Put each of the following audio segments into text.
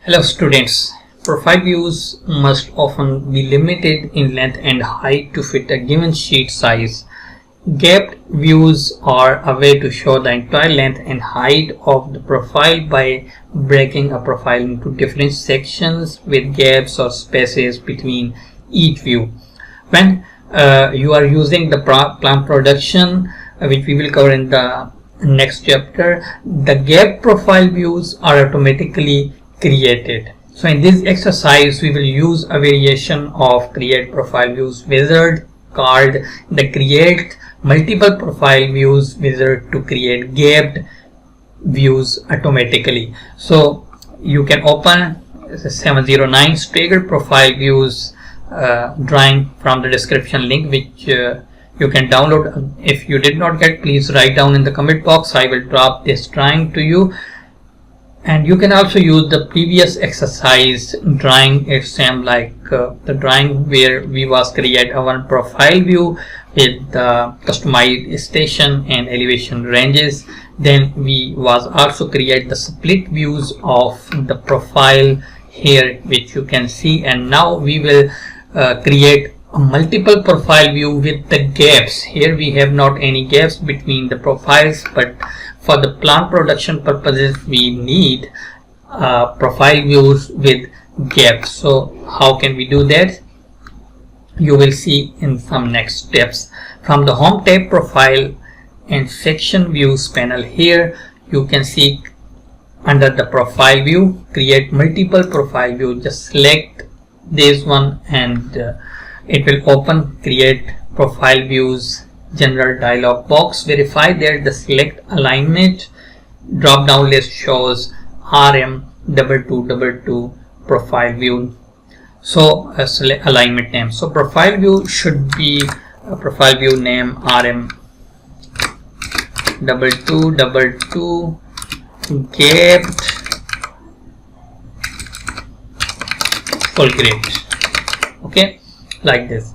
Hello students, profile views must often be limited in length and height to fit a given sheet size. Gapped views are a way to show the entire length and height of the profile by breaking a profile into different sections with gaps or spaces between each view. When you are using the plan production, which we will cover in the next chapter, the gap profile views are automatically created. So in this exercise we will use a variation of create profile views wizard called the create multiple profile views wizard to create gapped views automatically. So you can open 709 staggered profile views drawing from the description link, which you can download. If you did not get, please write down in the comment box. I will drop this drawing to you. And you can also use the previous exercise drawing. It's same like the drawing where we was create our profile view with the customized station and elevation ranges. Then we was also create the split views of the profile here, which you can see. And now we will create a multiple profile view with the gaps. Here we have not any gaps between the profiles, but for the plant production purposes we need profile views with gaps. So how can we do that? You will see in some next steps. From the home tab profile and section views panel here, you can see under the profile view create multiple profile view. Just select this one and it will open create profile views general dialog box. Verify that the select alignment drop down list shows RM2222 profile view. So select alignment name. So profile view should be a profile view name RM2222 gapped full grid. Okay, like this.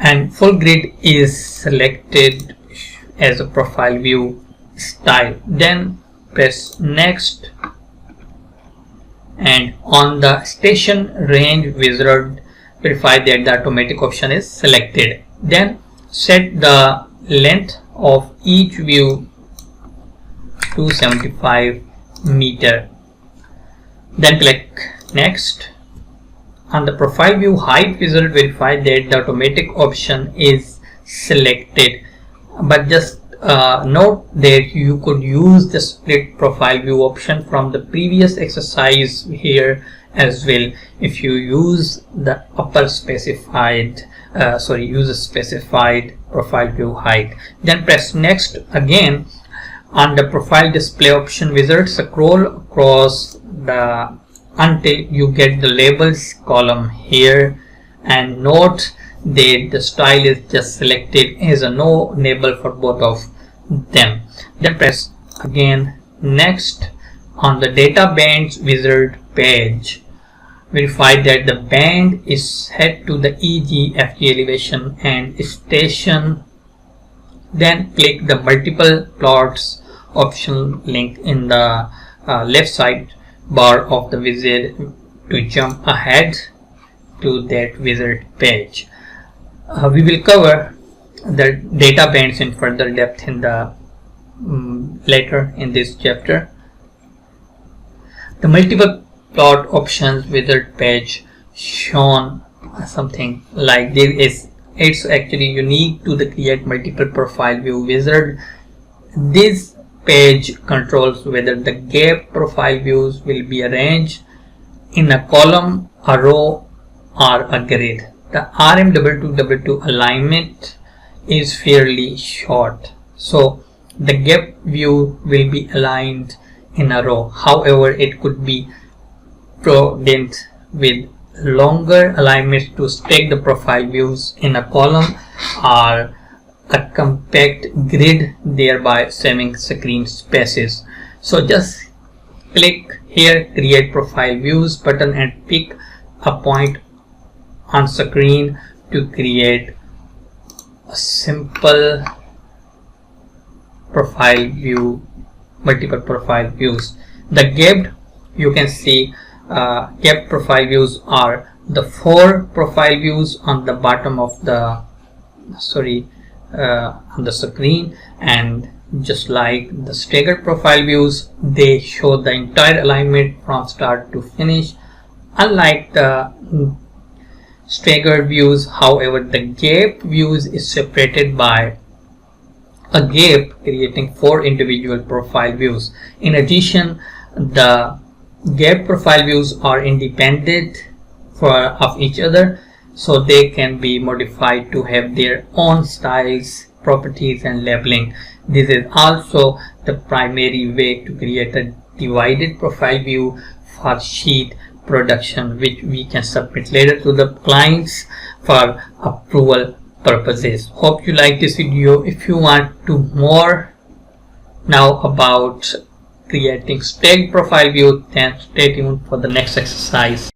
And full grid is selected as a profile view style. Then press next, and on the station range wizard verify that the automatic option is selected. Then set the length of each view to 75 meter. Then click next. On the profile view height wizard verify that the automatic option is selected, but just note that you could use the split profile view option from the previous exercise here as well if you use the upper specified use a specified profile view height. Then press next again. On the profile display option wizard, scroll across the until you get the labels column here, and note that the style is just selected as a no label for both of them. Then press again next. On the data bands wizard page, verify that the band is set to the EG, FG elevation and station. Then click the multiple plots option link in the left side bar of the wizard to jump ahead to that wizard page. We will cover the data bands in further depth in the later in this chapter. The multiple plot options wizard page shown something like this. It's actually unique to the create multiple profile view wizard. This page controls whether the gap profile views will be arranged in a column, a row or a grid. The RM2222 alignment is fairly short, so the gap view will be aligned in a row. However, it could be prudent with longer alignments to stack the profile views in a column or a compact grid, thereby saving screen spaces. So just click here create profile views button and pick a point on screen to create a simple profile view, multiple profile views. The gapped, you can see gap profile views are the 4 profile views on the bottom of the on the screen, and just like the staggered profile views, they show the entire alignment from start to finish. Unlike the staggered views, however, the gap views is separated by a gap, creating 4 individual profile views. In addition, the gap profile views are independent of each other, so they can be modified to have their own styles, properties and labeling. This is also the primary way to create a divided profile view for sheet production, which we can submit later to the clients for approval purposes. Hope you like this video. If you want to more now about creating stacked profile view, then stay tuned for the next exercise.